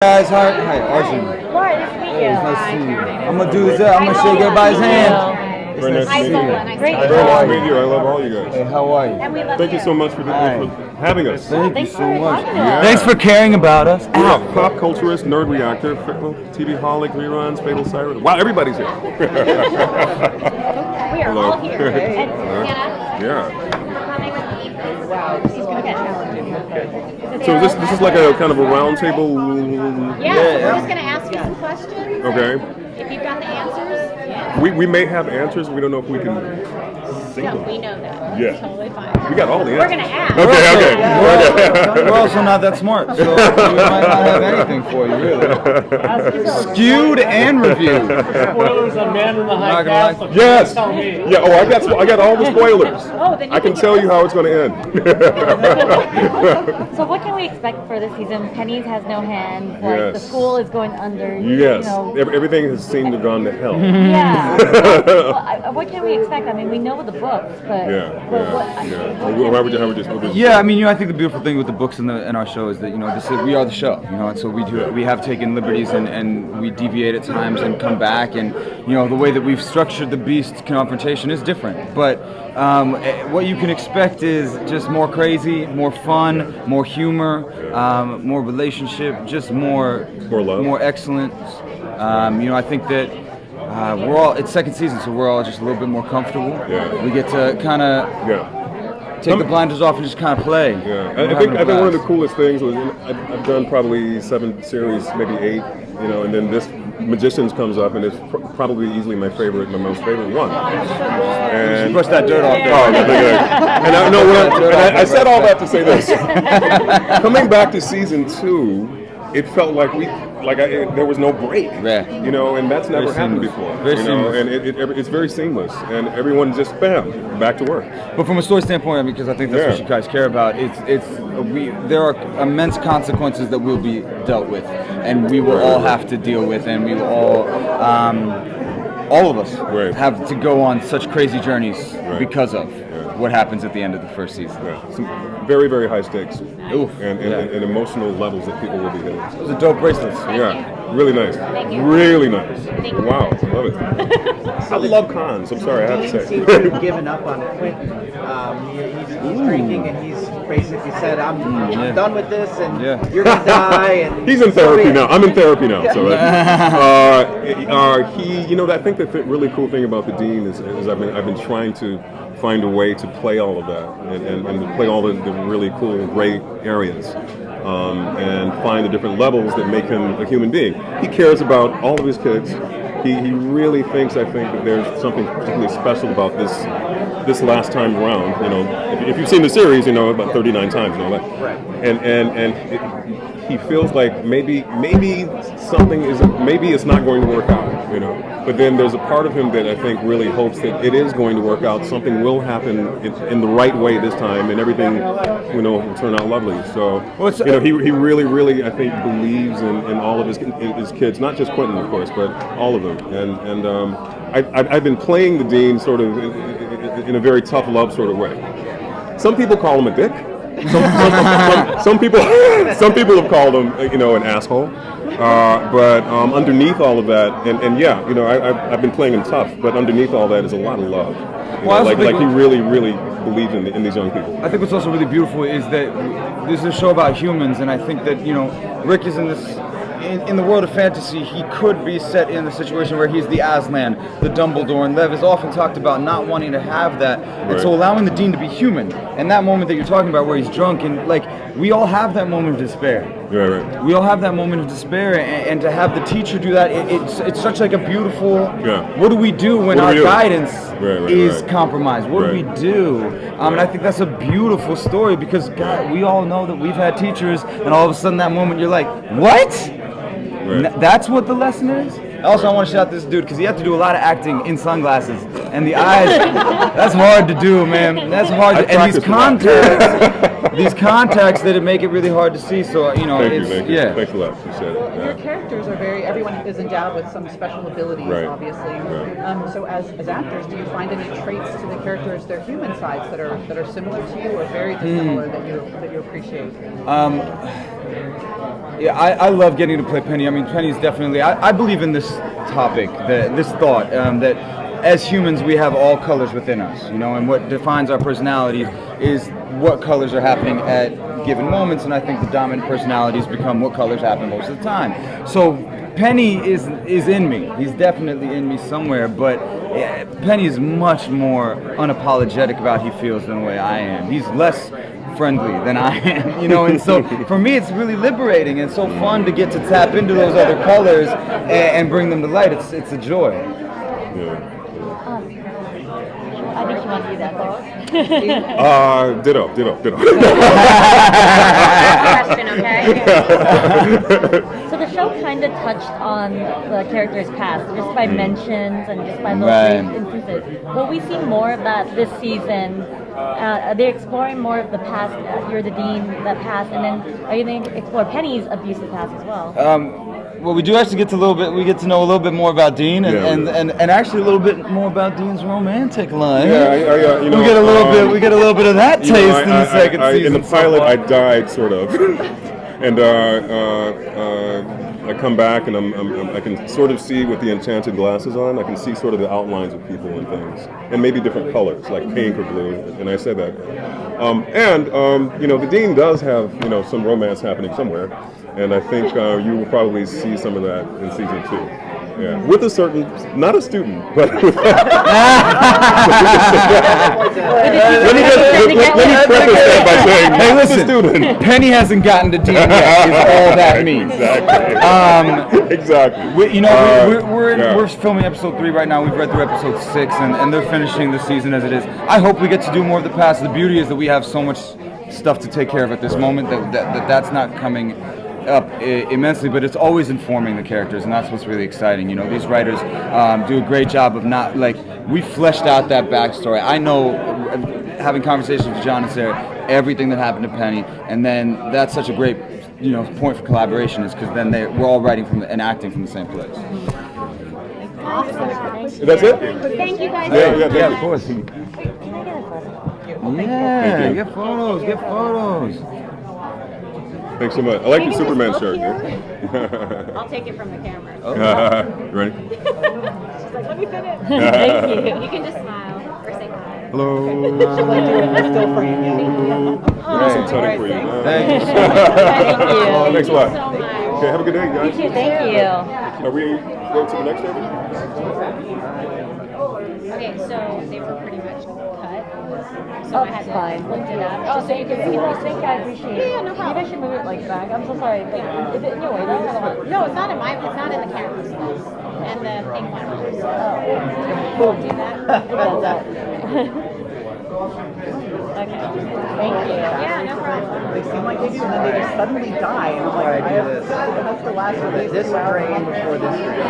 Guys, hi, Arjun. Nice to meet you. Nice to see you. I'm gonna do this. I'm gonna shake everybody's hand. It's Very nice to meet you. Great. Very nice to meet you. I love all you Hey, guys. how are you? And we love Thank you so much for having us. Thank you Thanks so for much. having us. Thanks for caring about us. Yeah, pop culturist, nerd reactor, TV holic, reruns, Fatal Siren. Wow, everybody's here. We are Hello. all here. And Hannah, Yeah. wow, she's going to get challenging. So this is like a kind of a round table. Yeah, so we're just going to ask you some questions. Okay. If you've got the answers, We may have answers. We don't know if we can sing no, them. we know that. Yeah. It's totally fine. We got all the We're answers. going to ask. Okay. We're also not that smart, so we might not have anything for you, really. Skewed and reviewed. Spoilers on Man in the High Not gonna lie. Castle. Yes. Tell me. Yeah. Oh, I got all the spoilers. Oh, then you I can tell you how it's going to end. So what can we expect for this season? Penny's has no hands. Like the Yes. school is going under. Yes. You know. Everything has seemed to have gone to hell. Yeah. Well, what can we expect? I mean, we know the books, but Yeah. what How would you? Yeah, I mean, I think the beautiful thing with the books and our show is that we are the show, and so we have taken liberties and we deviate at times and come back, and the way that we've structured the Beast confrontation is different, but what you can expect is just more crazy, more fun, more humor, more relationship, just more love, more excellence. I think that we're all, it's second season, so we're all just a little bit more comfortable. Yeah. We get to kind of take the blinders off and just kind of play. Yeah, I think one of the coolest things was I've done probably 7 series, maybe 8, and then this Magicians comes up, and it's probably easily my most favorite one. And Brush that dirt off there. Oh, and I said all that to say this. Coming back to season 2, it felt like there was no break. Yeah. And that's never happened before. Very seamless. And it's very seamless, and everyone just back to work. But from a story standpoint, because I think that's what you guys care about, there are immense consequences that will be dealt with, and we will all have to deal with, and we will all of us have to go on such crazy journeys because of what happens at the end of the first season. Yeah. Some very, very high stakes. Oof. And emotional levels that people will be hitting. Those are dope bracelets. Yeah, really nice. Thank you. Really nice. Thank you. Wow, I love it. I love cons. I'm sorry, I have to Dean say. seems to have given up on Quentin. He's drinking, and he's basically said, "I'm done with this, and you're gonna die." And He's in therapy now. I'm in therapy now. So I think the really cool thing about the Dean is I've been trying to find a way to play all of that and to play all the really cool gray areas. And find the different levels that make him a human being. He cares about all of his kids. He really thinks, I think, that there's something particularly special about this last time around. If you've seen the series, about 39 times and all that. Right. And he feels like maybe it's not going to work out. But then there's a part of him that I think really hopes that it is going to work out. Something will happen in the right way this time, and everything, will turn out lovely. So, he really, really, I think, believes in all of his kids, not just Quentin, of course, but all of them. And I've been playing the Dean sort of in a very tough love sort of way. Some people call him a dick. Some people have called him, an asshole. But underneath all of that, I've been playing him tough, but underneath all that is a lot of love. He really, really believes in these young people. I think what's also really beautiful is that this is a show about humans, and I think that Rick is in this. In the world of fantasy, he could be set in the situation where he's the Aslan, the Dumbledore, and Lev has often talked about not wanting to have that, and so allowing the Dean to be human. And that moment that you're talking about where he's drunk, and we all have that moment of despair. Right. We all have that moment of despair, and to have the teacher do that, it's such like a beautiful. What do we do when our guidance is compromised? What do we do? And I think that's a beautiful story because God, we all know that we've had teachers, and all of a sudden that moment you're like, what? That's what the lesson is? Also, I want to shout this dude because he had to do a lot of acting in sunglasses, and the eyes, that's hard to do, man. That's hard to, and these contacts that make it really hard to see, so, Thank you. Thanks a lot. Appreciate it. Your characters are everyone is endowed with some special abilities, obviously. So as actors, do you find any traits to the characters, their human sides, that are similar to you or very dissimilar that you appreciate? Yeah, I love getting to play Penny. I mean, Penny's definitely. I believe in this topic, this thought that as humans we have all colors within us, and what defines our personalities is what colors are happening at given moments. And I think the dominant personalities become what colors happen most of the time. So Penny is in me. He's definitely in me somewhere, but Penny is much more unapologetic about how he feels than the way I am. He's less friendly than I am, and so for me it's really liberating and so fun to get to tap into those other colors and bring them to light. It's a joy. Yeah. I think you want to do that. Ditto. Question, okay? So the show kind of touched on the character's past, just by mentions and just by those instances. Will we see more of that this season? Are they exploring more of the past? You're the dean, the past, and then are you going to explore Penny's abusive past as well? Well, we do actually get to know a little bit more about Dean, and actually a little bit more about Dean's romantic life. Yeah, we get a little bit of that taste in the second season. In the pilot, I died sort of, and I come back and I can sort of see with the enchanted glasses on. I can see sort of the outlines of people and things, and maybe different colors like pink or blue. And I said that, the Dean does have some romance happening somewhere. And I think you will probably see some of that in season 2. Yeah, with a certain, not a student, but with let me preface that by saying, hey, listen, student. Penny hasn't gotten to Dean yet. Is all that means. Exactly. We're filming episode 3 right now. We've read through episode 6, and they're finishing the season as it is. I hope we get to do more of the past. The beauty is that we have so much stuff to take care of at this moment that's not coming up immensely, but it's always informing the characters, and that's what's really exciting. These writers do a great job of not we fleshed out that backstory. I know, having conversations with John and Sarah, everything that happened to Penny, and then that's such a great point for collaboration, is because then we're all writing and acting from the same place. Awesome. That's it? Thank you guys. Yeah, of course. Can I get a photo? Yeah, get photos. Thanks so much. I like your Superman shirt. I'll take it from the camera. Ready? She's like, let me fit it. Thank you. You can just smile or say hi. Hello. Still frame, yeah. Some tuning for you. Thank you. Thanks a lot. So much. Okay, have a good day, guys. Thank you. Are we going to the next table? Okay, so they were pretty much cut. So Oh, I had it's to fine. lift it up. Oh, so you can see the sink. I appreciate it. Yeah, no problem. Maybe I should move it back. I'm so sorry. But is it in your way though? No, it's not in my. It's not in the camera. So and the pink one. So Cool. do that. It does that. Okay. Thank you. Yeah, no problem. They seem like they do, and then they just suddenly die. And I'm like, that's the last of This frame before this frame.